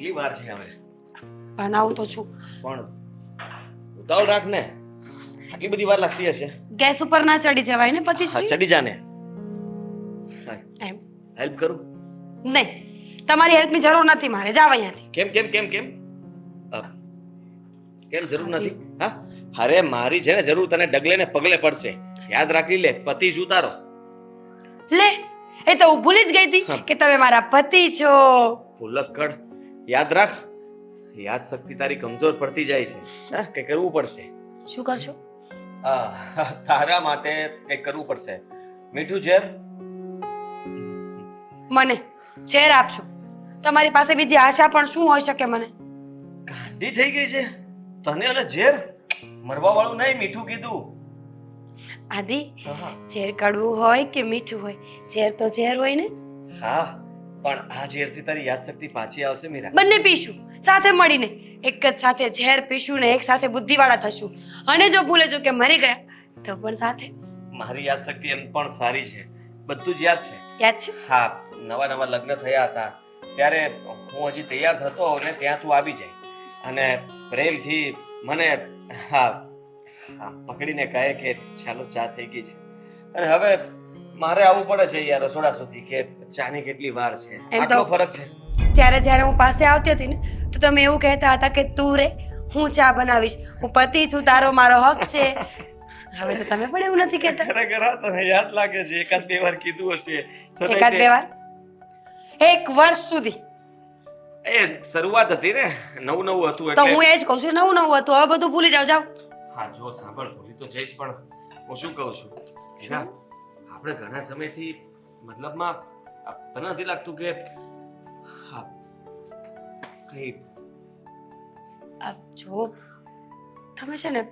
કેટલી વાર છે હવે? બનાવું તો છું. પણ ઉતાવળ રાખ ને, આટલી બધી વાર લાગતી હશે? ગેસ ઉપર ના ચડી જવાય ને હા, પતિશ્રી. ચડી જા ને. એમ હેલ્પ કરું? નહીં, તમારી હેલ્પની જરૂર નથી મારે. જાવ અહીંયાથી. કેમ કેમ કેમ કેમ અ, કેમ જરૂર હાથી. નથી? હા, અરે મારી છે ને જરૂર તને ડગલે ને પગલે પડશે. યાદ રાખી લે, પતિ જ ઉતારો. લે, એ તો હું ભૂલી જ ગઈ હતી હા. કે તમે મારા પતિ છો. ભૂલક્કડ, યાદ રાખ. યાદ શક્તિ તારી કમજોર પડતી જાય છે. હા, કંઈ કરવું પડશે. શું કરશો? તારા માટે કંઈક કરવું પડશે. મીઠું ઝેર. મને ઝેર આપશો? તમારી પાસે બીજી આશા પણ શું હોઈ શકે મને? ગાંડી થઈ ગઈ છે તને અને ઝેર. મરવા વાળું નહીં, મીઠું કીધું. આદિ, હા ઝેર કડવું હોય કે મીઠું હોય, ઝેર તો ઝેર હોય ને. હા, પણ આ ઝેરથી તારી યાદશક્તિ પાછી આવશે મીરા. બંને પીશું સાથે મળીને. એક જ સાથે ઝેર પીશું ને એક સાથે બુદ્ધિવાળા થશું. અને જો ભૂલે જો કે મરી ગયા તો પણ સાથે. મારી યાદશક્તિ એમ પણ સારી છે, બધું જ યાદ છે. યાદ છે? હા, નવા નવા લગ્ન થયા હતા ત્યારે હું હજી તૈયાર થતો અને ત્યાં તું આવી જાય અને પ્રેમથી મને હા પકડીને કહે કે ચાલો ચા થઈ ગઈ છે. અને હવે મારે આવવું પડે છે યાર રસોડા સુધી કે ચાની કેટલી વાર છે. એમ તો- આટલો ફરક છે. ત્યારે જ્યારે હું પાસે આવતી હતી ને તો તમે એવું કહેતા હતા કે તું રે, હું ચા બનાવીશ, હું પતિ છું, તારો મારો હક છે. હવે તો તમે પણ એવું નથી કહેતા. ખરેખર હા, તને યાદ લાગે છે એકાદ બે વાર કીધું હશે. છતાંય એકાદ તે- બે વાર, એક વર્ષ સુધી એ શરૂઆત હતી ને, નવું નવું હતું તો એટલે. હું એ જ કહું છું, નવું નવું હતું. હવે બધું ભૂલી જાવ. જાવ. હા જો સાંભળ, ભૂલી તો જઈશ પણ હું શું કહું છું હીરા, આપણે ઘણા સમયથી મતલબમાં તને નથી લાગતું કે હા કઈ જો તમે છે ને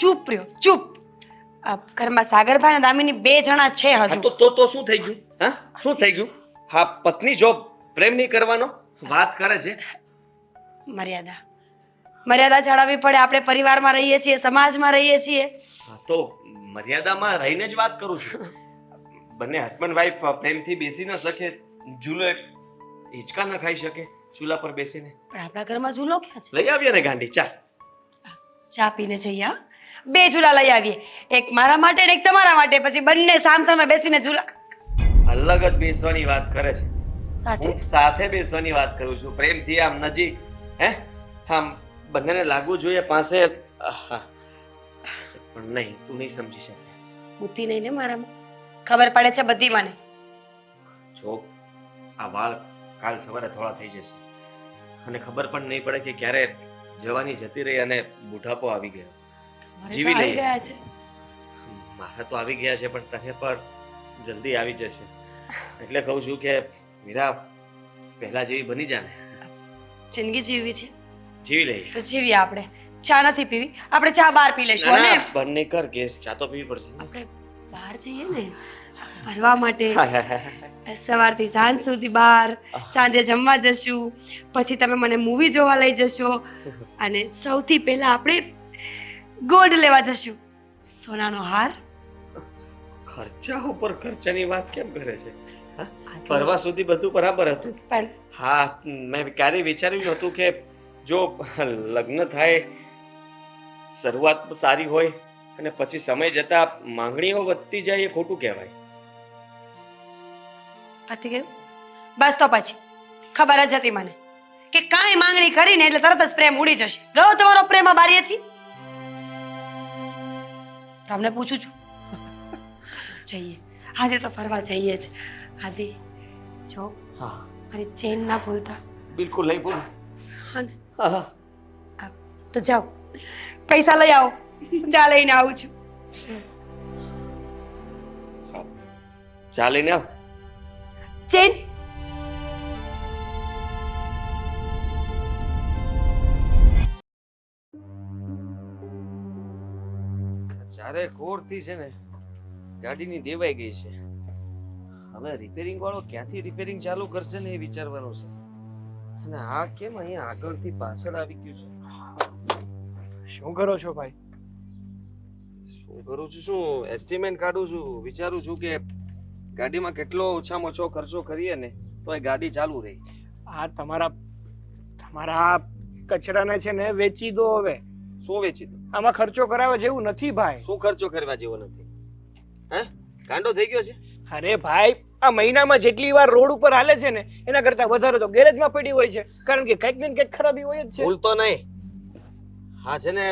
ચૂપ રહ્યો, ચૂપ. ઘરમાં સાગરભાઈ અને દામિની બે જણા છે હા, હજુ. તો શું થઈ ગયું? હા, શું થઈ ગયું? હા, પત્ની જો પ્રેમ નહીં કરવાનો વાત કરે છે. મર્યાદા મર્યાદા જાળવવી પડે. આપણે પરિવારમાં રહીએ છીએ, સમાજમાં રહીએ છીએ. હા, તો મર્યાદામાં રહીને જ વાત કરું છું. બંને હસબન્ડ વાઈફ પ્રેમથી બેસી ન શકે, ઝૂલો હિંચકા ન ખાઈ શકે ચૂલા પર બેસીને? પણ આપણા ઘરમાં ઝૂલો ક્યાં છે? લઈ આવીએ ને ગાંડી ચા. ચા પીને જઈએ. હા, બે ઝૂલા લઈ આવીએ, એક મારા માટે ને એક તમારા માટે. પછી બંને સામ સામે બેસીને ઝૂલા. અલગ જ બેસવાની વાત કરે છે. સાથે હું સાથે બેસવાની વાત કરું છું, પ્રેમથી આમ નજીક. હે, આમ બંનેને લાગવું જોઈએ પાસે. આહા. પણ નહીં, તું નહીં સમજી શકે. બુદ્ધિ નહીં ને મારામાં, ખબર પડે છે બધી મને. જો આ વાળ કાલ સવારે થોડા થઈ જશે અને ખબર પણ નહીં પડે કે ક્યારે જવાની જતી રહી અને બુઢાપો આવી ગયો. તમારે તો જીવી આવી લઈએ. ગયા છે. મારા તો આવી ગયા છે પણ તને પણ જલ્દી આવી જશે. એટલે કહું છું કે મીરા પહેલા જેવી બની જા ને. જિંદગી જીવવી છે જીવી લઈએ. તો જીવીએ. આપણે ચા નથી પીવી, આપણે ચા બહાર પી લઈશું. ના, અને ના, બંને કર ગેસ ચા તો પીવી પડશે. આપણે બહાર જઈએ ને ફરવા માટે. હાય, હાય, હાય. સવારથી સાંજ સુધી બહાર, સાંજે જમવા જશું, પછી તમે મને મૂવી જોવા લઈ જશો અને સૌથી પહેલા આપણે ગોલ્ડ લેવા જશું, સોનાનો હાર. ખર્ચા ઉપર ખર્ચાની વાત કેમ કરે છે? હા? આ તો- ફરવા સુધી બધું બરાબર હતું. પણ હા, મેં ક્યારેય વિચાર્યું નહોતું કે જો લગ્ન થાય, શરૂઆત સારી હોય અને પછી સમય જતા માંગણીઓ વધતી જાય એ ખોટું કહેવાય. પતી ગયું? બસ તો પછી ખબર જ હતી મને કે કાંઈ માંગણી કરીને એટલે તરત જ પ્રેમ ઉડી જશે. ગયો તમારો પ્રેમ આ બારીએથી? તમને પૂછું છું. જઈએ, આજે તો ફરવા જઈએ જ. આદિ જો હા, મારી ચેન ના ભૂલતા. બિલકુલ નહીં ભૂલું. અને હા, હા. તો જાઓ, પૈસા લઈ આવો, ચા લઈને આવું છું. ચાલીને આવ. ચેન ચારે કોરથી છે ને ગાડીની દેવાઈ ગઈ છે. હવે રિપેરિંગ વાળો ક્યાંથી રિપેરિંગ ચાલુ કરશે ને એ વિચારવાનું છે. અને આ કેમ અહીંયા આગળથી પાછળ આવી ગયું છે? શું કરો છો ભાઈ? શું કરું છું? શું એસ્ટિમેટ કાઢું છું. વિચારું છું કે ગાડીમાં કેટલો ઓછામાં ઓછો ખર્ચો કરીએ ને તો એ ગાડી ચાલુ રહે. આ તમારા મારા આ કચરાને છે ને વેચી દો હવે. શું વેચી દઉં? આમાં ખર્ચો કરાવવા જેવું નથી ભાઈ. શું ખર્ચો કરવા જેવો નથી? હે, ગાંડો થઈ ગયો છે? અરે ભાઈ, આ મહિનામાં જેટલી વાર રોડ ઉપર હાલે છે ને એના કરતા વધારે તો ગેરેજમાં પડી હોય છે, કારણ કે કંઈક ને કંઈક ખરાબી હોય જ છે. ભૂલતો નહીં. હા છે ને,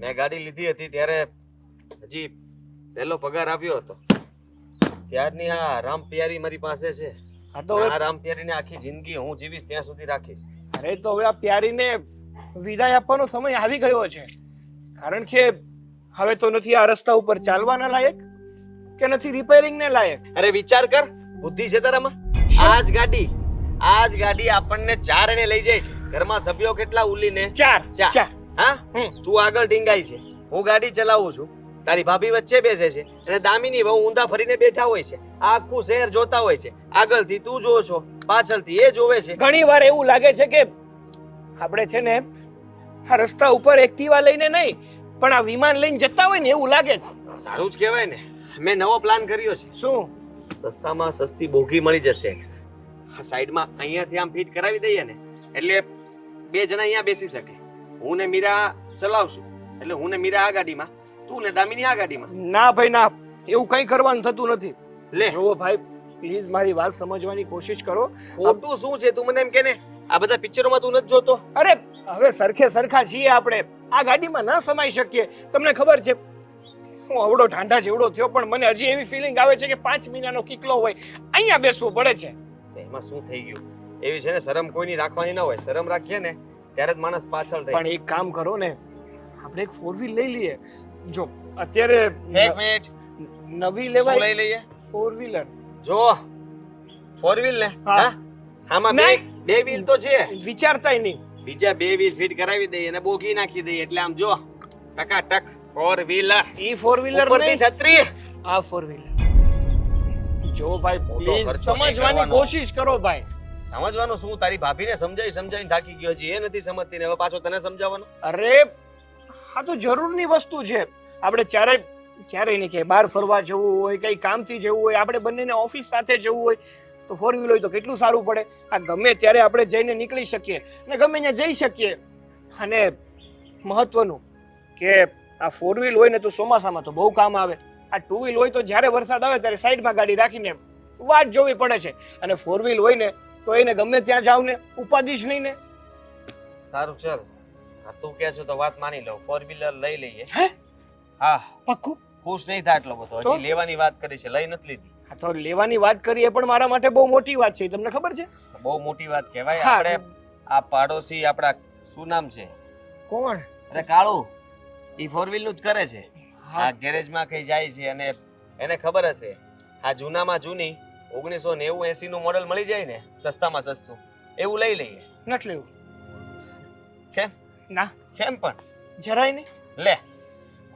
મેં ગાડી લીધી હતી ત્યારે હજી પહેલો પગાર આવ્યો હતો. ત્યારની આ રામ પ્યારી મારી પાસે છે. હા તો હવે આ રામ પ્યારીને આખી જિંદગી હું જીવીશ ત્યાં સુધી રાખીશ. અરે તો હવે આ પ્યારીને વિદાય આપવાનો સમય આવી ગયો છે, કારણ કે હવે તો નથી આ રસ્તા ઉપર ચાલવાના લાયક કે નથી રિપેરિંગ ને લાયક. અરે વિચાર કર, બુદ્ધિ છે તારામાં? આ જ ગાડી આપણને ચારને લઈ જાય છે. ઘરમાં સભ્યો કેટલા ઉલીને? ચાર. હા, હમ. તું આગળ ઢીંગાય છે, હું ગાડી ચલાવું છું, તારી ભાભી વચ્ચે બેસે છે અને દામિની વહુ ઊંધા ફરીને બેઠા હોય છે. આખું શહેર જોતા હોય છે. આગળથી તું જોવો છો, પાછળથી એ જોવે છે. ઘણી વાર એવું લાગે છે કે આપણે છે ને આ રસ્તા ઉપર એક્ટિવા લઈને નહીં પણ આ વિમાન લઈને જતા હોય ને એવું લાગે છે. સારું જ કહેવાય ને. મેં નવો પ્લાન કર્યો છે. શું? સસ્તામાં સસ્તી બોગી મળી જશે. આ સાઈડમાં અહીંયાથી આમ ફિટ કરાવી દઈએ ને એટલે બે જણા અહીંયા બેસી શકે. હું ને મીરા ચલાવશું, એટલે હું ને મીરા આ ગાડીમાં, તું ને દામિની આ ગાડીમાં. ના ભાઈ ના, એવું કંઈ કરવાનું થતું નથી. લે, જુઓ ભાઈ, પ્લીઝ મારી વાત સમજવાની કોશિશ કરો. ખોટું શું છે તું મને એમ કે ને? આ બધા પિક્ચરોમાં તું નથી જોતો? અરે હવે સરખે સરખા છીએ આપણે, આ ગાડીમાં ન સમાઈ શકીએ. તમને ખબર છે હું અવડો ઠાંડા જેવડો થયો પણ મને હજી એવી ફિલિંગ આવે છે કે 5 મહિનાનો કિકલો હોય અહીંયા બેસવું પડે છે. એમાં શું થઈ ગયું? એવી છે ને શરમ કોઈની રાખવાની ના હોય. શરમ રાખીએ ને ત્યારે જ માણસ પાછળ રહે. પણ એક કામ કરો ને, આપણે એક 4 વ્હીલ લઈ લઈએ. જો અત્યારે એક મિનિટ, નવી શું લેવાય લઈ લઈએ? 4 વ્હીલર. જો 4 વ્હીલ ને, હા. હા, આમાં નહીં. બે વ્હીલ તો છે. વિચારતાય નહીં. બીજા 2 વ્હીલ ફિટ કરાવી દઈએ અને બોગી નાખી દઈએ એટલે આમ જો ટકાટક 4 વ્હીલર. ઈ 4 વ્હીલર ઉપરથી નહીં, છત્રી. આ 4 વ્હીલર. જો ભાઈ પ્લીઝ ખર્ચો નહીં સમજવાની કરવાનો. કોશિશ કરો ભાઈ. સમજવાનું શું? તારી ભાભીને સમજાવીને થાકી ગયો છે, એ નથી સમજતી ને હવે પાછો તને સમજાવવાનો. અરે આ તો જરૂરની વસ્તુ છે. આપણે ક્યારેય નહીં કે બહાર ફરવા જવું હોય, કઈ કામથી જવું હોય, આપણે બંનેને ઓફિસ સાથે જવું હોય તો 4 વ્હીલ હોય તો કેટલું સારું પડે. આ ગમે ત્યારે આપણે જઈને નીકળી શકીએ ને ગમે ત્યાં જઈ શકીએ. અને મહત્વનું કે આ 4 વ્હીલ હોય ને તો ચોમાસામાં તો બહુ કામ આવે. આ 2 વ્હીલ હોય તો જ્યારે વરસાદ આવે ત્યારે સાઈડમાં ગાડી રાખીને વાટ જોવી પડે છે. અને 4 વ્હીલ હોય ને તો એને ગમે ત્યાં જાવ ને ઉપાધિ જ નહીં ને. સારું ચાલ, આ તું કહે છે તો વાત માની લઉં, 4 વ્હીલર લઈ લઈએ. હે? હા, પાક્કું? ખુશ નહીં થાય એટલો બધો. તો? હજી લેવાની વાત કરી છે, લઈ નથી લીધી. આ તો લેવાની વાત કરીએ પણ મારા માટે બહુ મોટી વાત છે, તમને ખબર છે? બહુ મોટી વાત કહેવાય. હા. આપણે આ પાડોશી આપણા શું નામ છે? કોણ? અરે કાળુ, ઈ 4 વ્હીલ નું જ કરે છે. હા. આ ગેરેજમાં કઈ જાય છે અને એને ખબર હશે આ જૂનામાં જૂની 1990-80 નું મોડેલ મળી જાય ને સસ્તામાં સસ્તું, એવું લઈ લઈએ. નથી લેવું. કેમ? ના, કેમ પણ? જરાય નહીં. લે,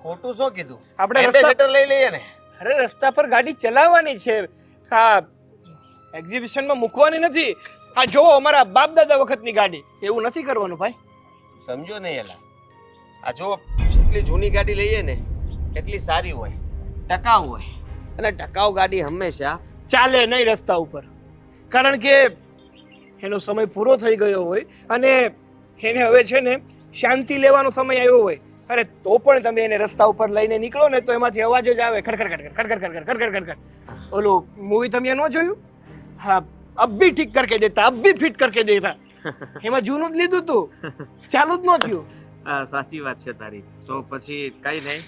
ખોટું શું કીધું? આપણે એમ્બેસેડર લઈ લઈએ ને. અરે રસ્તા પર ગાડી ચલાવવાની છે, આ એક્ઝિબિશનમાં મૂકવાની નથી. આ જો અમારા બાપ દાદા વખતની ગાડી, એવું નથી કરવાનું ભાઈ. સમજો નહીં એલા. આ જો જેટલી જૂની ગાડી લઈએ ને એટલી સારી હોય, ટકાઉ હોય. અને ટકાઉ ગાડી હંમેશા ચાલે નહીં રસ્તા ઉપર, કારણ કે એનો સમય પૂરો થઈ ગયો હોય અને એને હવે છે ને શાંતિ લેવાનો સમય આવ્યો હોય. અરે તો પણ તમે એને રસ્તા ઉપર લઈને નીકળો ને તો એમાંથી અવાજ જ આવે, ખડખડ ખડખડ ખડખડ ખડખડ ખડખડ ખડખડ. ઓલું મૂવી તમે ન જોયું? હા, અબ ભી ઠીક કરકે દેતા, અબ ભી ફિટ કરકે દેતા. એમાં જૂનું જ લીધું તું, ચાલુ જ ન થયું. હા, સાચી વાત છે તારી. તો પછી કઈ નહીં,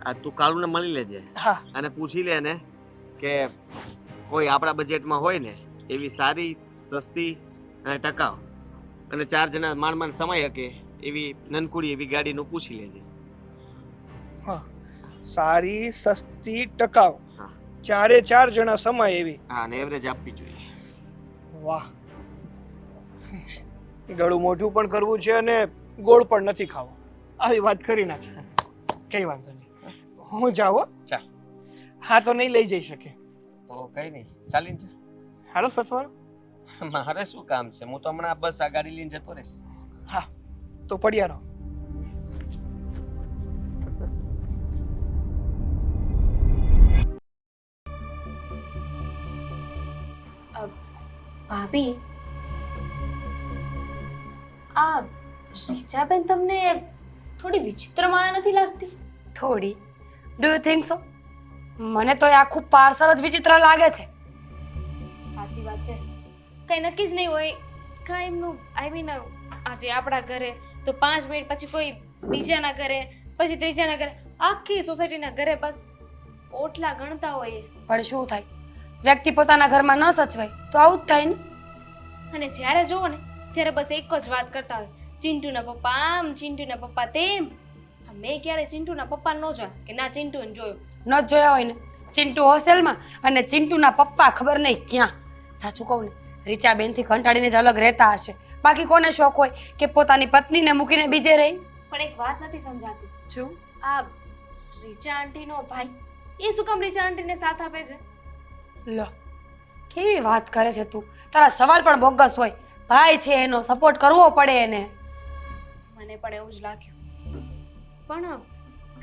આ તું કાળુને મળી લેજે હા, અને પૂછી લે ને કે કોઈ આપણા બજેટમાં હોય ને એવી સારી, સસ્તી અને ટકાઉ અને 4 જણા માંડ સમાઈ શકે એવી નનકુડી એવી ગાડીનું પૂછી લેજે. હા, સારી, સસ્તી, ટકાઉ, હા. 4 જણા સમાય એવી. હા, અને એવરેજ આપવી જોઈએ. વાહ, ગળું મોઢું પણ કરવું છે અને ગોળ પણ નથી ખાવો. આવી વાત કરી નાખી. કઈ વાંધો નહીં, હું જાઉં હો. ચાલ. હા તો નહીં લઈ જઈ શકે. તો કઈ નહીં, ચાલીને જા. હાલો સથવારો. મારે શું કામ છે? હું તો હમણાં બસ આ ગાડી લઈને જતો રહીશ. હા તો પડ્યા રહો. ભાભી આ રીચાબેન તમને થોડી વિચિત્ર માયા નથી લાગતી? થોડી. Do you think so? મને તો એ આખું પાર્સલ જ વિચિત્ર લાગે છે. સાચી વાત છે. કઈ નક્કી જ નહીં હોય કાંઈનું. આઈ મીન આજે આપણા ઘરે તો 5 મિનિટ પછી કોઈ બીજાના ઘરે, પછી ત્રીજાના ઘરે, આખી સોસાયટીના ઘરે બસ ઓટલા ગણતા હોય. પણ શું થાય, વ્યક્તિ પોતાના ઘરમાં ન સચવાય તો આવું જ થાય ને. અને જ્યારે જોવો ને ત્યારે બસ એક જ વાત કરતા હોય, ચિંટુના પપ્પા આમ, ચિંટુના પપ્પા તેમ. મેં ક્યારે ચિંટુના પપ્પા ન જોયા કે ના ચિંટુને જોયો? ન જ જોયા હોય ને. ચિંટુ હોસ્ટેલમાં અને ચિંટુના પપ્પા ખબર નહીં ક્યાં. સાચું કહું ને, રીચાબેનથી કંટાળીને જ અલગ રહેતા હશે. બાકી કોને શોખ હોય કે પોતાની પત્નીને મૂકીને બીજે રહી? પણ એક વાત નથી સમજાતી. શું? આ રીચા આંટીનો ભાઈ એ શું કામ રીચા આંટીને સાથ આપે છે? લો, કેવી વાત કરે છે તું. તારા સવાલ પણ બોગસ હોય. ભાઈ છે એનો સપોર્ટ કરવો પડે એને. મને પણ એવું જ લાગ્યું. પણ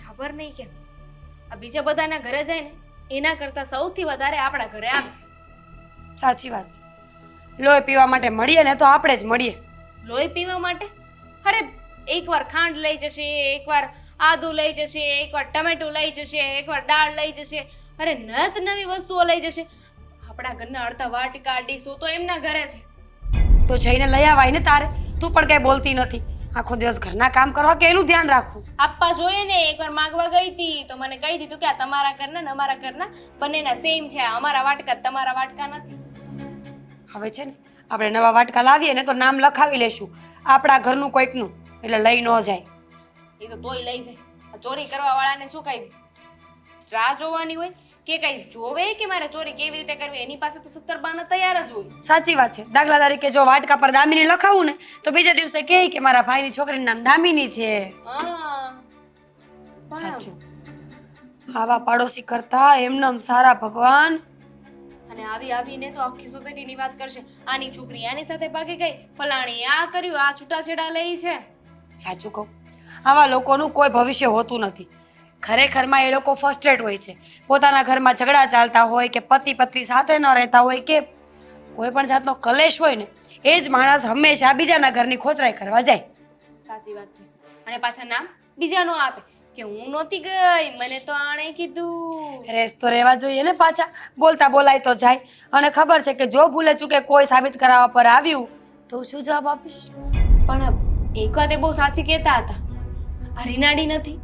ખબર નહીં કેમ આ બીજા બધાના ઘરે જાય ને એના કરતા સૌથી વધારે આપણા ઘરે આવે. સાચી વાત છે. લોહી પીવા માટે મળીએ ને તો આપણે જ મળીએ. લોહી પીવા માટે? અરે એકવાર ખાંડ લઈ જશે, એકવાર આદુ લઈ જશે, એકવાર ટમેટું લઈ જશે, એકવાર દાળ લઈ જશે. અરે નત નવી વસ્તુઓ લઈ જશે. આપણા ઘરના અડધા વાટકા ડીશો તો એમના ઘરે છે. તો જઈને લઈ આવાય ને તારે. તું પણ કઈ બોલતી નથી. આખો દિવસ ઘરના કામ કરવા કે એનું ધ્યાન રાખવું. આપવા જોઈએ ને. એકવાર માંગવા ગઈ હતી તો મને કહી દીધું કે આ તમારા ઘરના ને અમારા ઘરના બંનેના સેમ છે. અમારા વાટકા તમારા વાટકા નથી. હવે છે ને આપણે નવા વાટકા લાવીએ ને તો નામ લખાવી લેશું આપણા ઘરનું કોઈકનું, એટલે લઈ ન જાય. એ તો તોય લઈ જાય. આ ચોરી કરવા વાળાને શું કઈ રાહ જોવાની હોય કે કઈ જોવે કે મારે ચોરી કેવી રીતે કરવી? એની પાસે તો 70 બાના તૈયાર જ હોય. સાચી વાત છે. દાખલા તરીકે જો વાટકા પર દામિની લખાવું ને તો બીજા દિવસે કહે કે મારા ભાઈની છોકરીનું નામ દામિની છે. હા. સાચું. આવા પાડોશી કરતા એમનેમ સારા ભગવાન. અને આવીને તો આખી સોસાયટીની વાત કરશે. આની છોકરી આની સાથે ભાગી ગઈ, ફલાણી આ કર્યું, આ છૂટાછેડા લઈ છે. સાચું કહું, આવા લોકોનું કોઈ ભવિષ્ય હોતું નથી. ખરેખરમાં એ લોકો ફ્રસ્ટ્રેટ હોય છે. પોતાના ઘરમાં ઝઘડા ચાલતા હોય કે પતિ પત્ની સાથે ન રહેતા હોય કે કોઈ પણ જાતનો કલેશ હોય ને એ જ માણસ હંમેશા બીજાના ઘરની ખોચરાઈ કરવા જાય. સાચી વાત છે. અને પાછા નામ બીજાનો આપે કે હું નહોતી ગઈ, મને તો આણે કીધું. રેસ તો રહેવા જોઈએ ને પાછા. બોલતા બોલાય તો જાય. અને ખબર છે કે જો ભૂલે ચૂકે કોઈ સાબિત કરાવવા પર આવ્યું તો શું જવાબ આપીશ? પણ એક વાત એ બહુ સાચી કહેતા હતા, આ રીનાડી નથી.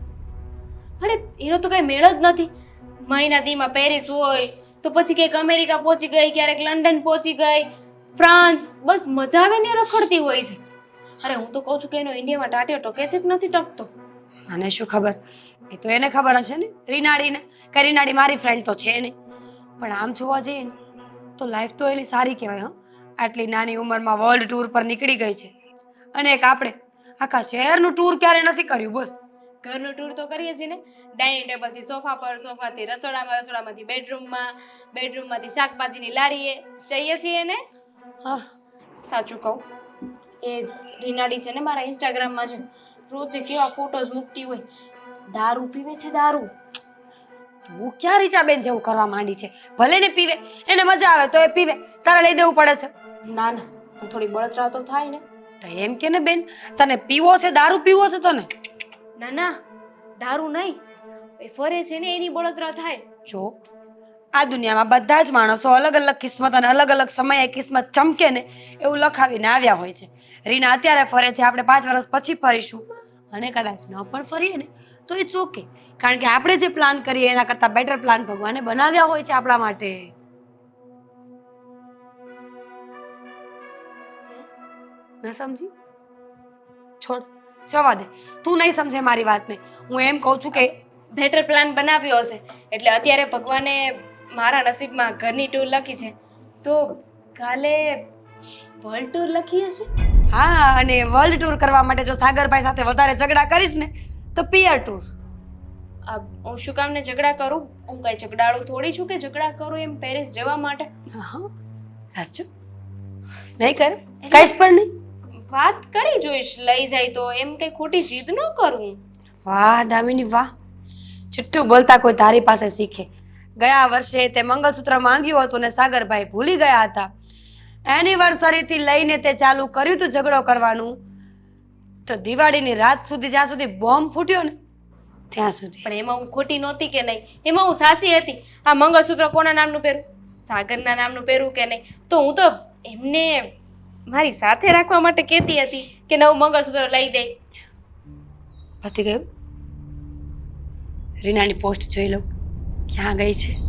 અરે એનો તો કઈ મેળ જ નથી. મહિના દીમાં પેરિસ હોય તો પછી ક્યાંક અમેરિકા પહોંચી ગઈ, ક્યારેક લંડન પહોંચી ગઈ, ફ્રાન્સ, બસ મજા આવે ને રખડતી હોય છે. અરે હું તો કહું છું કે એનો ઇન્ડિયામાં ટાટિયો ટકે છે કે નથી ટકતો? મને શું ખબર, એ તો એને ખબર હશે ને રીનાડીને. કે રીનાડી મારી ફ્રેન્ડ તો છે નહીં. પણ આમ જોવા જઈએ ને તો લાઈફ તો એની સારી કહેવાય. આટલી નાની ઉંમરમાં વર્લ્ડ ટૂર પર નીકળી ગઈ છે. અને એક આપણે આખા શહેરનું ટૂર ક્યારે નથી કર્યું બોલ. ઘરનું ટૂર તો કરીએ છીએ ને. ડાઇનિંગ ટેબલથી સોફા પર, સોફાથી રસોડામાં, રસોડામાંથી બેડરૂમમાં, બેડરૂમમાંથી શાકભાજીની લારીએ જઈએ છીએ ને. હા, સાચું કહું, એ રીનાડી છે ને મારા ઇન્સ્ટાગ્રામમાં છે, રોજે કેવા ફોટોઝ મૂકતી હોય. દારૂ પીવે છે, દારૂ. તું ક્યાં રીચાબેન જેવું કરવા માંડી છે? ભલે ને પીવે, એને મજા આવે તો એ પીવે, તારે લઈ દેવું પડે છે? ના ના, પણ થોડી બળતરા તો થાય ને. તો એમ કે ને બેન, તને પીવો છે, દારૂ પીવો છે તને? ના ના, દારૂ નહીં, એ ફરે છે ને એની બળતરા થાય. જો આ દુનિયામાં બધા જ માણસો અલગ અલગ કિસ્મત અને અલગ અલગ સમયે કિસ્મત ચમકે ને એવું લખાવીને આવ્યા હોય છે. રીના અત્યારે ફરે છે, આપણે 5 વર્ષ પછી ફરીશું. અને કદાચ ન પણ ફરીએ ને તો ઇટ્સ ઓકે, કારણ કે આપણે જે પ્લાન કરીએ એના કરતાં બેટર પ્લાન ભગવાને બનાવ્યા હોય છે આપણા માટે. ન સમજી? છોડ, જવા દે. તું નહીં સમજે મારી વાતને. હું એમ કહું છું કે બેટર પ્લાન બનાવ્યો હશે એટલે અત્યારે ભગવાને મારા નસીબમાં ઘરની ટૂર લખી છે, તો કાલે વર્લ્ડ ટૂર લખી હશે. હા, અને વર્લ્ડ ટૂર કરવા માટે જો સાગરભાઈ સાથે વધારે ઝઘડા કરીશ ને તો પિયર ટૂર. હું શું કામ ને ઝઘડા કરું? હું કઈ ઝઘડાળું થોડી છું કે ઝઘડા કરું એમ પેરિસ જવા માટે. હા, સાચું નહીં કરે, કઈશ પણ નહીં. વાત કરી જોઈશ, લઈ જાય તો. એમ કઈ ખોટી જીદ ન કરું. વાહ દામિની વાહ, ચિટ્ટું બોલતા કોઈ તારી પાસે શીખે. ગયા વર્ષે તે મંગળસૂત્ર માંગ્યું હતું ને સાગરભાઈ ભૂલી ગયા હતા. એનિવર્સરીથી લઈને તે ચાલુ કર્યું હતું ઝઘડો કરવાનું. તો દિવાળીની રાત સુધી જ્યાં સુધી બોમ્બ ફૂટ્યો ને ત્યાં સુધી. પણ એમાં હું ખોટી નહોતી કે નહીં? એમાં હું સાચી હતી. આ મંગળસૂત્ર કોના નામનું પહેરું? સાગરના નામનું પહેરું કે નહીં? તો હું તો એમને મારી સાથે રાખવા માટે કહેતી હતી કે નવું મંગળસૂત્ર લઈ દે. પતી ગયું. રીનાની પોસ્ટ જોઈ લઉં ક્યાં ગઈ છે.